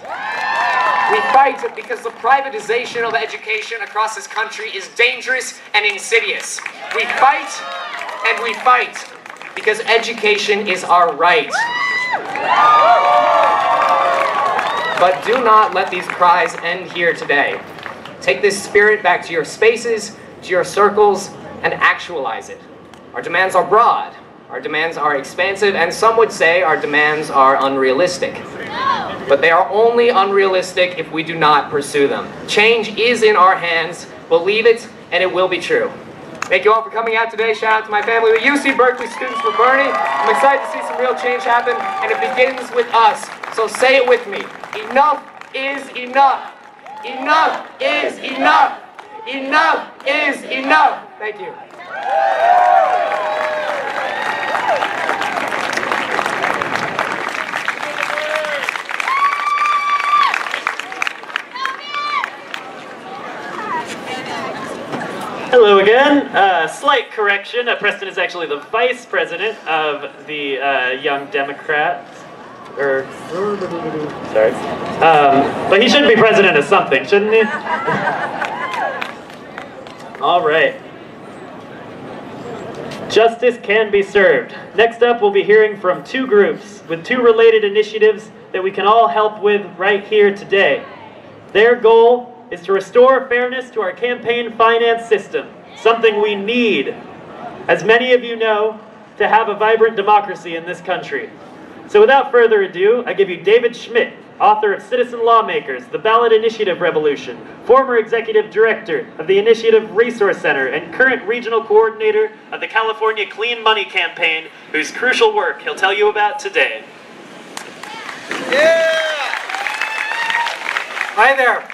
We fight because the privatization of education across this country is dangerous and insidious. We fight and we fight because education is our right. But do not let these cries end here today. Take this spirit back to your spaces, to your circles, and actualize it. Our demands are broad, our demands are expansive, and some would say our demands are unrealistic. But they are only unrealistic if we do not pursue them. Change is in our hands, believe it, and it will be true. Thank you all for coming out today. Shout out to my family, the UC Berkeley students for Bernie. I'm excited to see some real change happen, and it begins with us. So say it with me. Enough is enough. Enough is enough. Enough is enough. Thank you. Hello again. Slight correction. Preston is actually the vice president of the Young Democrats. Sorry. But he should be president of something, shouldn't he? All right. Justice can be served. Next up, we'll be hearing from two groups with two related initiatives that we can all help with right here today. Their goal is to restore fairness to our campaign finance system, something we need, as many of you know, to have a vibrant democracy in this country. So without further ado, I give you David Schmidt, author of Citizen Lawmakers, The Ballot Initiative Revolution, former executive director of the Initiative Resource Center, and current regional coordinator of the California Clean Money Campaign, whose crucial work he'll tell you about today. Yeah! Hi there.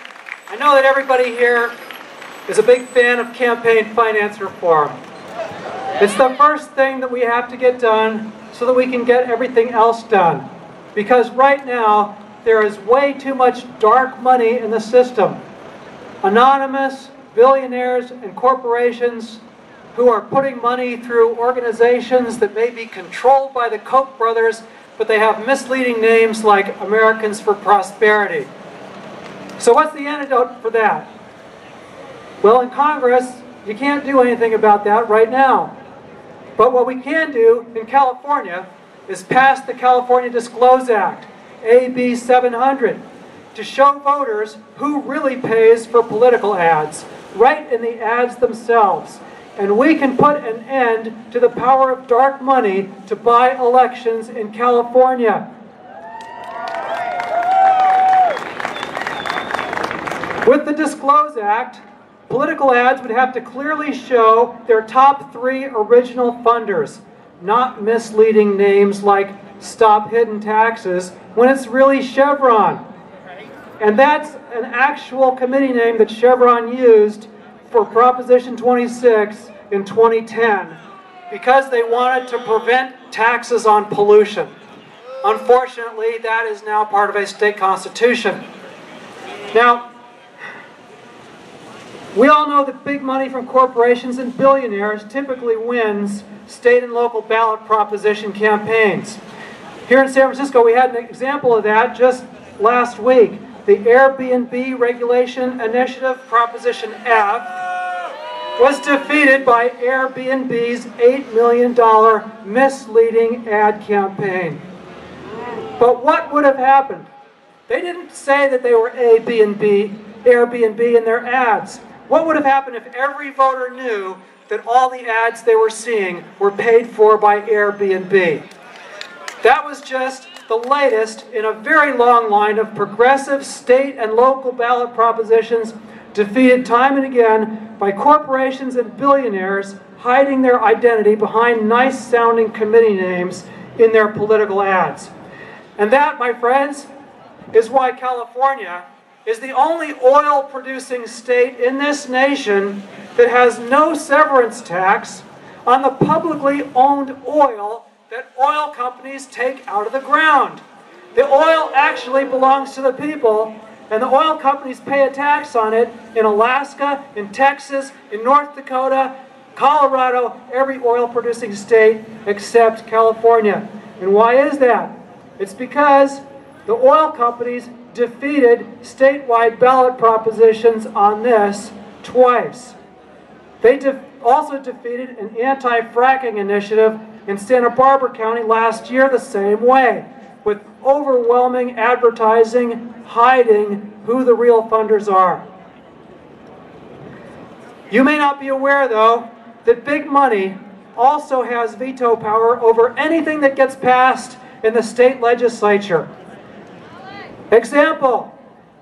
I know that everybody here is a big fan of campaign finance reform. It's the first thing that we have to get done so that we can get everything else done. Because right now, there is way too much dark money in the system. Anonymous billionaires and corporations who are putting money through organizations that may be controlled by the Koch brothers, but they have misleading names like Americans for Prosperity. So what's the antidote for that? Well, in Congress, you can't do anything about that right now. But what we can do in California is pass the California Disclose Act, AB 700, to show voters who really pays for political ads, right in the ads themselves. And we can put an end to the power of dark money to buy elections in California. With the Disclose Act, political ads would have to clearly show their top 3 original funders, not misleading names like Stop Hidden Taxes when it's really Chevron. And that's an actual committee name that Chevron used for Proposition 26 in 2010 because they wanted to prevent taxes on pollution. Unfortunately, that is now part of a state constitution. Now, we all know that big money from corporations and billionaires typically wins state and local ballot proposition campaigns. Here in San Francisco, we had an example of that just last week. The Airbnb Regulation Initiative, Proposition F, was defeated by Airbnb's $8 million misleading ad campaign. But what would have happened? They didn't say that they were Airbnb in their ads. What would have happened if every voter knew that all the ads they were seeing were paid for by Airbnb. That was just the latest in a very long line of progressive state and local ballot propositions defeated time and again by corporations and billionaires hiding their identity behind nice-sounding committee names in their political ads. And that, my friends, is why California is the only oil-producing state in this nation that has no severance tax on the publicly owned oil that oil companies take out of the ground. The oil actually belongs to the people, and the oil companies pay a tax on it in Alaska, in Texas, in North Dakota, Colorado, every oil-producing state except California. And why is that? It's because the oil companies defeated statewide ballot propositions on this twice. They also defeated an anti-fracking initiative in Santa Barbara County last year the same way, with overwhelming advertising hiding who the real funders are. You may not be aware, though, that big money also has veto power over anything that gets passed in the state legislature. Example,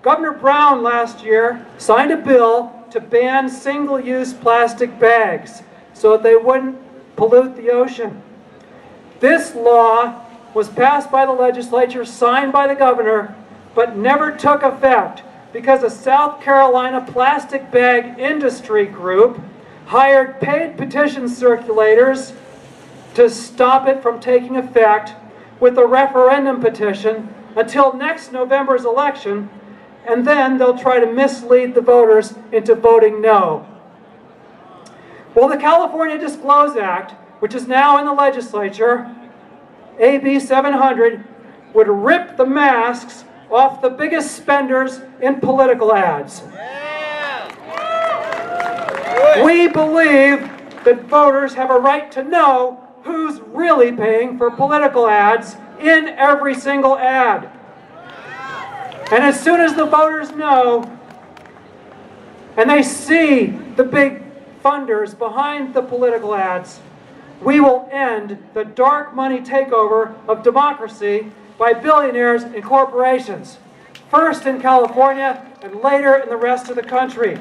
Governor Brown last year signed a bill to ban single-use plastic bags so that they wouldn't pollute the ocean. This law was passed by the legislature, signed by the governor, but never took effect because a South Carolina plastic bag industry group hired paid petition circulators to stop it from taking effect with a referendum petition until next November's election, and then they'll try to mislead the voters into voting no. Well, the California Disclose Act, which is now in the legislature, AB 700, would rip the masks off the biggest spenders in political ads. We believe that voters have a right to know who's really paying for political ads in every single ad. And as soon as the voters know, and they see the big funders behind the political ads, we will end the dark money takeover of democracy by billionaires and corporations, first in California and later in the rest of the country.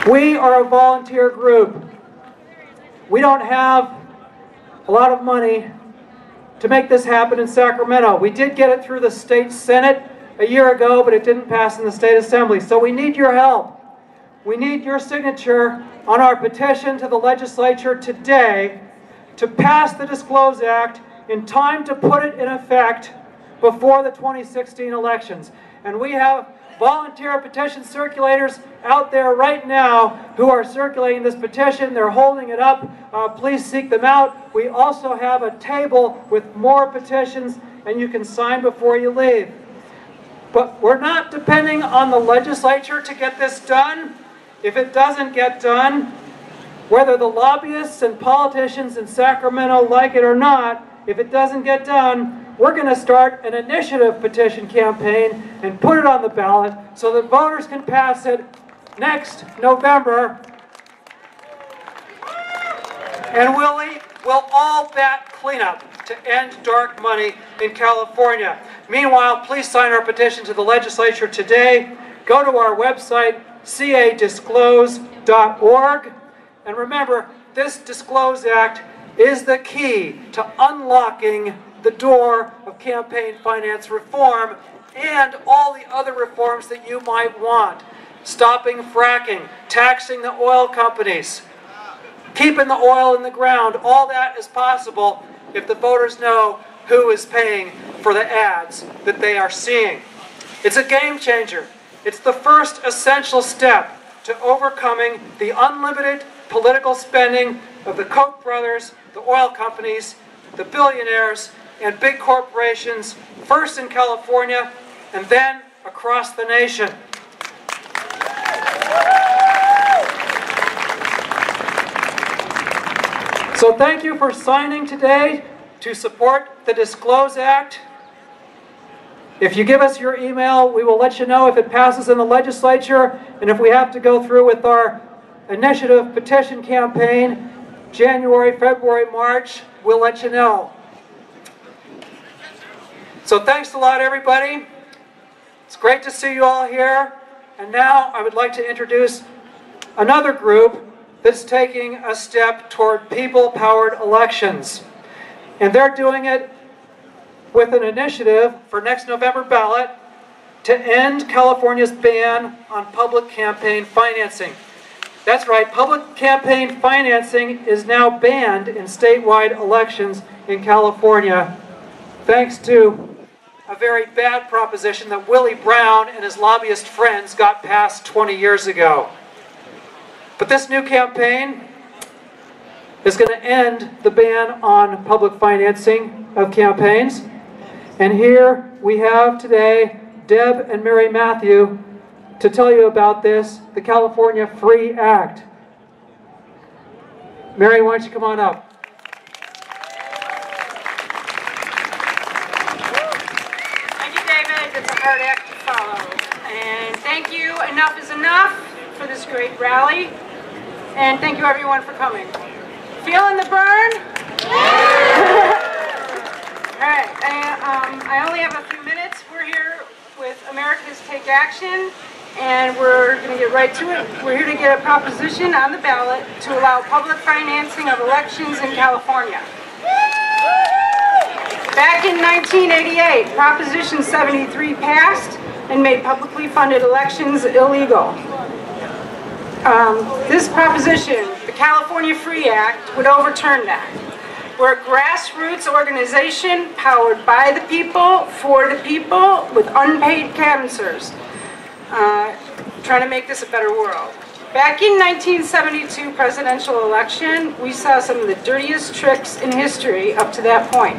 We are a volunteer group. We don't have a lot of money to make this happen in Sacramento. We did get it through the state Senate a year ago, but it didn't pass in the state assembly. So we need your help. We need your signature on our petition to the legislature today to pass the Disclose Act in time to put it in effect before the 2016 elections. And we have volunteer petition circulators out there right now who are circulating this petition. They're holding it up. Please seek them out. We also have a table with more petitions, and you can sign before you leave. But we're not depending on the legislature to get this done. If it doesn't get done, whether the lobbyists and politicians in Sacramento like it or not, if it doesn't get done, we're going to start an initiative petition campaign and put it on the ballot so that voters can pass it next November. And we'll all bat cleanup to end dark money in California. Meanwhile, please sign our petition to the legislature today. Go to our website, cadisclose.org. And remember, this Disclose Act is the key to unlocking the door of campaign finance reform and all the other reforms that you might want. Stopping fracking, taxing the oil companies, keeping the oil in the ground. All that is possible if the voters know who is paying for the ads that they are seeing. It's a game changer. It's the first essential step to overcoming the unlimited political spending of the Koch brothers, the oil companies, the billionaires, and big corporations, first in California and then across the nation. So thank you for signing today to support the Disclose Act. If you give us your email, we will let you know if it passes in the legislature, and if we have to go through with our initiative petition campaign, January, February, March, we'll let you know. So thanks a lot, everybody. It's great to see you all here. And now I would like to introduce another group that's taking a step toward people-powered elections. And they're doing it with an initiative for next November ballot to end California's ban on public campaign financing. That's right, public campaign financing is now banned in statewide elections in California, thanks to a very bad proposition that Willie Brown and his lobbyist friends got passed 20 years ago. But this new campaign is going to end the ban on public financing of campaigns. And here we have today Deb and Mary Matthew to tell you about this, the California Free Act. Mary, why don't you come on up? Thank you, David. It's a hard act to follow. And thank you, Enough is Enough, for this great rally. And thank you, everyone, for coming. Feeling the burn? All right, I only have a few minutes. We're here with America's Take Action, and we're going to get right to it. We're here to get a proposition on the ballot to allow public financing of elections in California. Back in 1988, Proposition 73 passed and made publicly funded elections illegal. This proposition, the California Free Act, would overturn that. We're a grassroots organization powered by the people, for the people, with unpaid canvassers, trying to make this a better world. Back in 1972 presidential election, we saw some of the dirtiest tricks in history up to that point,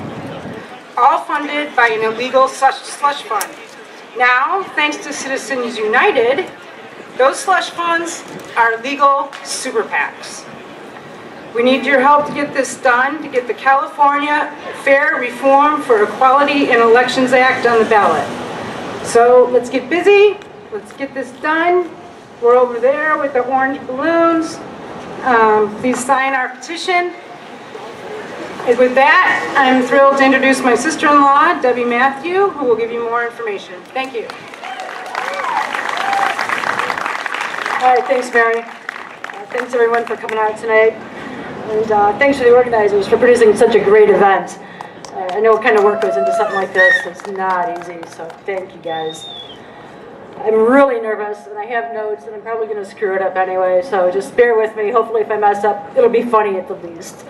all funded by an illegal slush fund. Now, thanks to Citizens United, those slush funds are legal super PACs. We need your help to get this done, to get the California Fair Reform for Equality in Elections Act on the ballot. So let's get busy, let's get this done. We're over there with the orange balloons. Please sign our petition. And with that, I'm thrilled to introduce my sister-in-law, Debbie Matthew, who will give you more information. Thank you. All right, thanks, Mary. Thanks, everyone, for coming out tonight. And thanks to the organizers for producing such a great event. I know what kind of work goes into something like this. It's not easy, so thank you, guys. I'm really nervous, and I have notes, and I'm probably going to screw it up anyway, so just bear with me. Hopefully, if I mess up, it'll be funny at the least.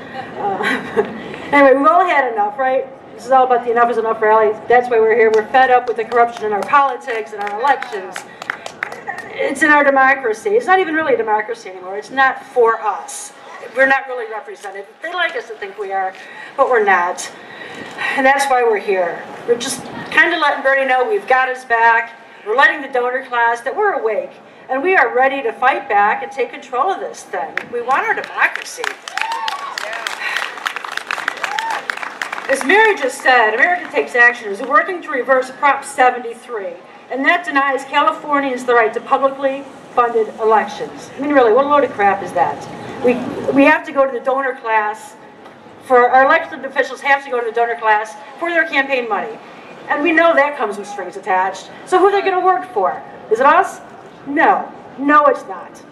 Anyway, we've all had enough, right? This is all about the Enough is Enough rally. That's why we're here. We're fed up with the corruption in our politics and our elections. It's in our democracy. It's not even really a democracy anymore. It's not for us. We're not really represented. They like us to think we are, but we're not. And that's why we're here. We're just kind of letting Bernie know we've got his back. We're letting the donor class that we're awake, and we are ready to fight back and take control of this thing. We want our democracy. As Mary just said, America Takes Action is working to reverse Prop 73, and that denies Californians the right to publicly funded elections. I mean, really, what a load of crap is that? We have to go to the donor class, for our elected officials have to go to the donor class for their campaign money. And we know that comes with strings attached. So who are they going to work for? Is it us? No. No, it's not.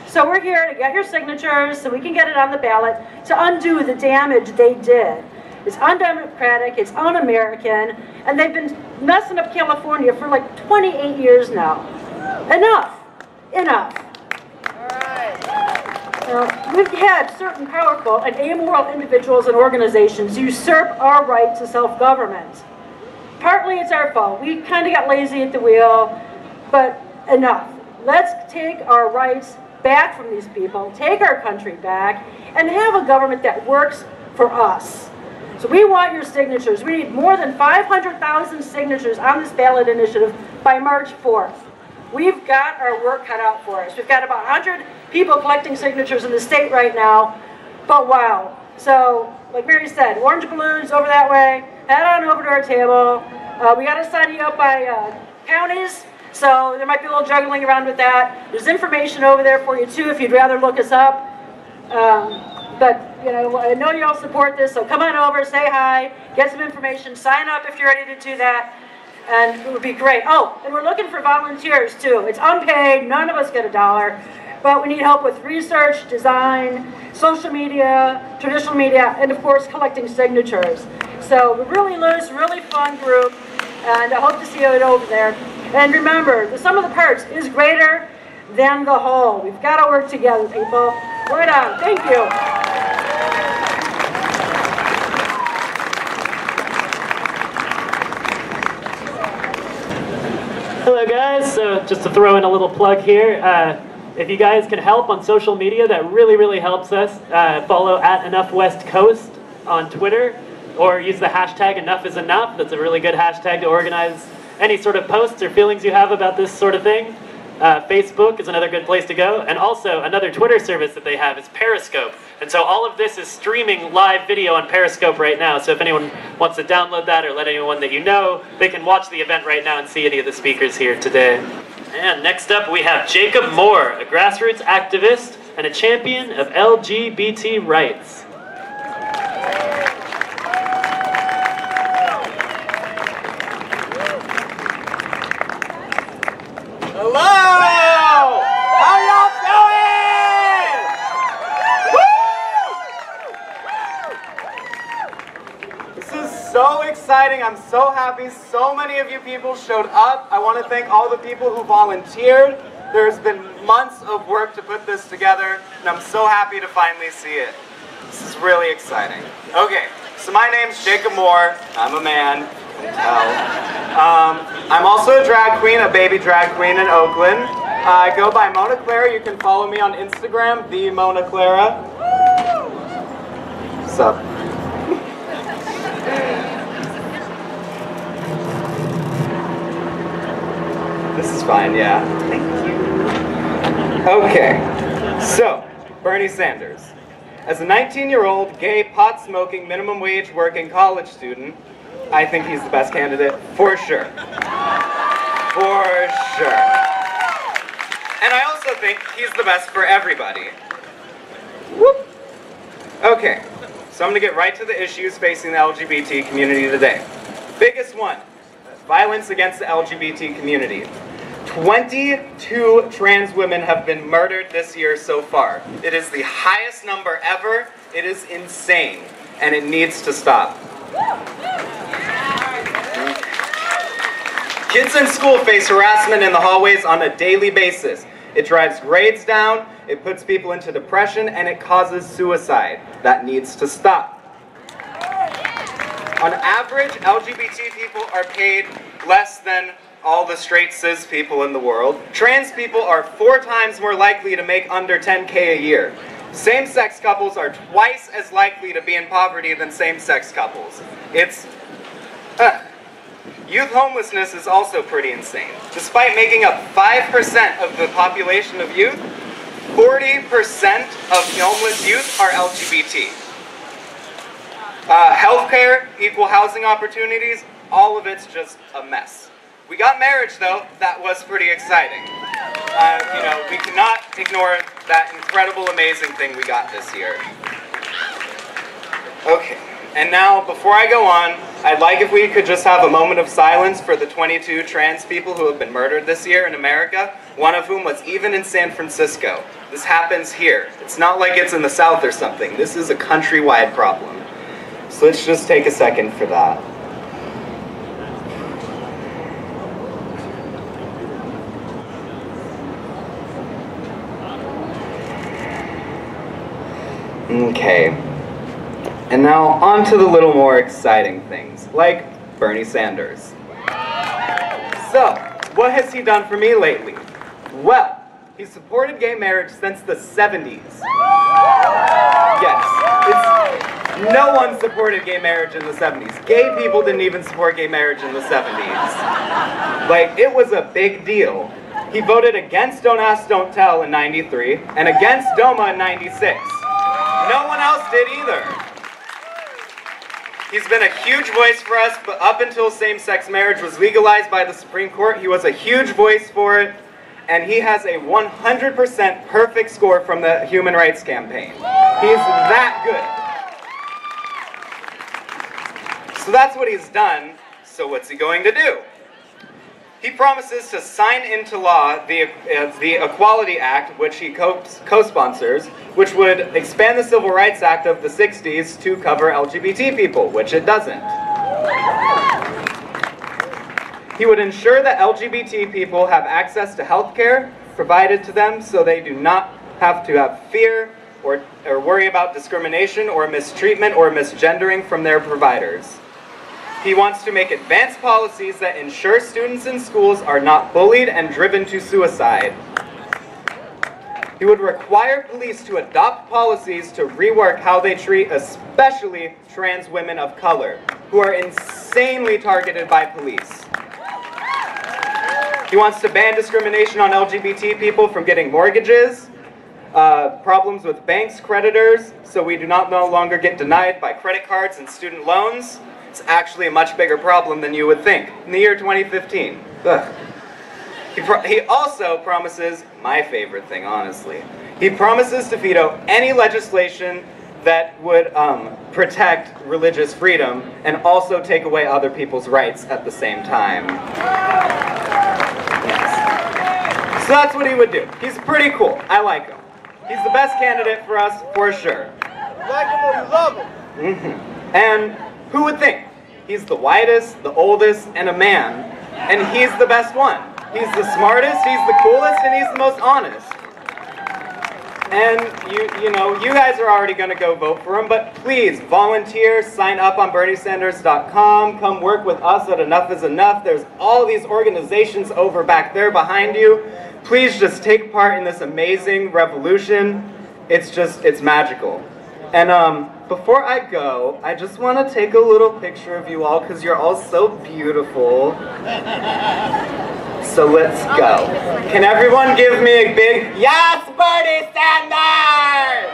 So we're here to get your signatures so we can get it on the ballot to undo the damage they did. It's undemocratic, it's un-American, and they've been messing up California for like 28 years now. Enough. Enough. We've had certain powerful and amoral individuals and organizations usurp our right to self-government. Partly it's our fault. We kind of got lazy at the wheel, but enough. Let's take our rights back from these people, take our country back, and have a government that works for us. So we want your signatures. We need more than 500,000 signatures on this ballot initiative by March 4th. We've got our work cut out for us. We've got about 100 people collecting signatures in the state right now, but wow. So, like Mary said, orange balloons over that way. head on over to our table. We got to sign you up by counties, so there might be a little juggling around with that. There's information over there for you too if you'd rather look us up. But you know, I know you all support this, so come on over, say hi, get some information, sign up if you're ready to do that, and it would be great. Oh, and we're looking for volunteers too. It's unpaid, none of us get $1, but we need help with research, design, social media, traditional media, and of course collecting signatures. So we're really loose, really fun group, and I hope to see you over there. And remember, the sum of the parts is greater than the whole. We've got to work together, people. Right on. Thank you. Hello guys, so just to throw in a little plug here, if you guys can help on social media, that really helps us. Follow @EnoughWestCoast on Twitter, or use the hashtag #EnoughIsEnough. That's a really good hashtag to organize any sort of posts or feelings you have about this sort of thing. Facebook is another good place to go, and also another Twitter service that they have is Periscope. And so all of this is streaming live video on Periscope right now, so if anyone wants to download that or let anyone that you know, they can watch the event right now and see any of the speakers here today. And next up we have Jacob Moore, a grassroots activist and a champion of LGBT rights. Hello! How y'all doing? Woo! This is so exciting. I'm so happy so many of you people showed up. I want to thank all the people who volunteered. There's been months of work to put this together, and I'm so happy to finally see it. This is really exciting. Okay, so my name's Jacob Moore. I'm a man. I'm also a drag queen, a baby drag queen in Oakland. I go by Mona Clara. You can follow me on Instagram, the Mona Clara. What's up? This is fine, yeah. Thank you. Okay, so Bernie Sanders. As a 19-year-old, gay, pot-smoking, minimum wage working college student, I think he's the best candidate, for sure. For sure. And I also think he's the best for everybody. Whoop. Okay, so I'm gonna get right to the issues facing the LGBT community today. Biggest one, violence against the LGBT community. 22 trans women have been murdered this year so far. It is the highest number ever. It is insane, and it needs to stop. Kids in school face harassment in the hallways on a daily basis. It drives grades down, it puts people into depression, and it causes suicide. That needs to stop. On average, LGBT people are paid less than all the straight cis people in the world. Trans people are 4 times more likely to make under 10K a year. Same-sex couples are twice as likely to be in poverty than same-sex couples. It's... Youth homelessness is also pretty insane. Despite making up 5% of the population of youth, 40% of homeless youth are LGBT. Healthcare, equal housing opportunities, all of it's just a mess. We got marriage though, that was pretty exciting. You know, we cannot ignore that incredible, amazing thing we got this year. Okay, and now before I go on, I'd like if we could just have a moment of silence for the 22 trans people who have been murdered this year in America, one of whom was even in San Francisco. This happens here. It's not like it's in the South or something. This is a countrywide problem. So let's just take a second for that. Okay, and now on to the little more exciting things, like Bernie Sanders. So, what has he done for me lately? Well, he supported gay marriage since the 70s. Yes, no one supported gay marriage in the 70s. Gay people didn't even support gay marriage in the 70s. Like, it was a big deal. He voted against Don't Ask, Don't Tell in '93, and against DOMA in '96. No one else did either. He's been a huge voice for us, but up until same-sex marriage was legalized by the Supreme Court, he was a huge voice for it, and he has a 100% perfect score from the Human Rights Campaign. He's that good. So that's what he's done. So what's he going to do? He promises to sign into law the Equality Act, which he co-sponsors, which would expand the Civil Rights Act of the 60s to cover LGBT people, which it doesn't. He would ensure that LGBT people have access to health care provided to them so they do not have to have fear or worry about discrimination or mistreatment or misgendering from their providers. He wants to make advanced policies that ensure students in schools are not bullied and driven to suicide. He would require police to adopt policies to rework how they treat especially trans women of color, who are insanely targeted by police. He wants to ban discrimination on LGBT people from getting mortgages, problems with banks, creditors, so we do not no longer get denied by credit cards and student loans. It's actually a much bigger problem than you would think. In the year 2015. Ugh. He also promises, my favorite thing, honestly, he promises to veto any legislation that would protect religious freedom and also take away other people's rights at the same time. Yes. So that's what he would do. He's pretty cool. I like him. He's the best candidate for us, for sure. You like him or you love him? Mm-hmm. And who would think? He's the whitest, the oldest, and a man, and he's the best one. He's the smartest, he's the coolest, and he's the most honest. And you know, you guys are already going to go vote for him, but please volunteer, sign up on BernieSanders.com, come work with us at Enough is Enough. There's all these organizations over back there behind you. Please just take part in this amazing revolution. It's magical. And before I go, I just want to take a little picture of you all because you're all so beautiful. So let's go. Can everyone give me a big yes, Bernie Sanders?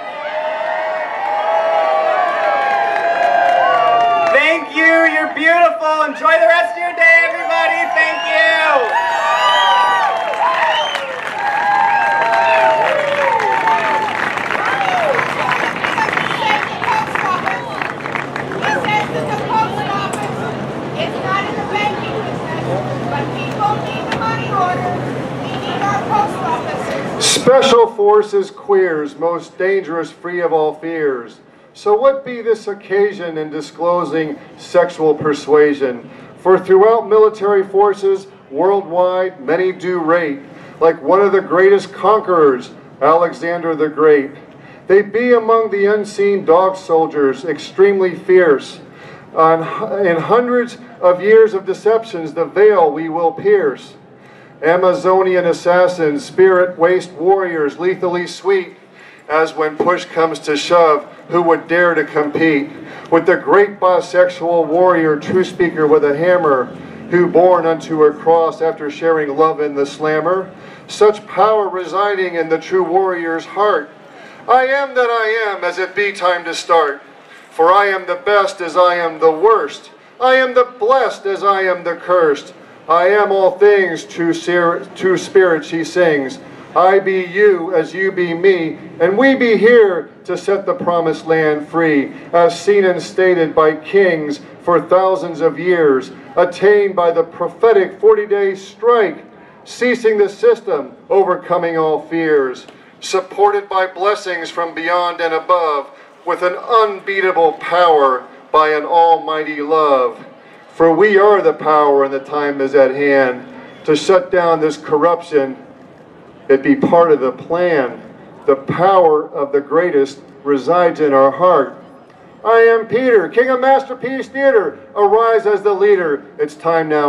Thank you. You're beautiful. Enjoy the rest of your day, everybody. Thank you. Special Forces queers, most dangerous, free of all fears. So what be this occasion in disclosing sexual persuasion? For throughout military forces worldwide, many do rate, like one of the greatest conquerors, Alexander the Great. They be among the unseen dog soldiers, extremely fierce. In hundreds of years of deceptions, the veil we will pierce. Amazonian assassins, spirit waste warriors, lethally sweet, as when push comes to shove, who would dare to compete with the great bisexual warrior, true speaker with a hammer, who born unto a cross after sharing love in the slammer, such power residing in the true warrior's heart. I am that I am, as it be time to start, for I am the best as I am the worst, I am the blessed as I am the cursed, I am all things, true spirit she sings. I be you as you be me, and we be here to set the promised land free, as seen and stated by kings for thousands of years, attained by the prophetic 40-day strike, ceasing the system, overcoming all fears, supported by blessings from beyond and above, with an unbeatable power by an almighty love. For we are the power and the time is at hand to shut down this corruption. It be part of the plan. The power of the greatest resides in our heart. I am Peter, King of Masterpiece Theater. Arise as the leader. It's time now.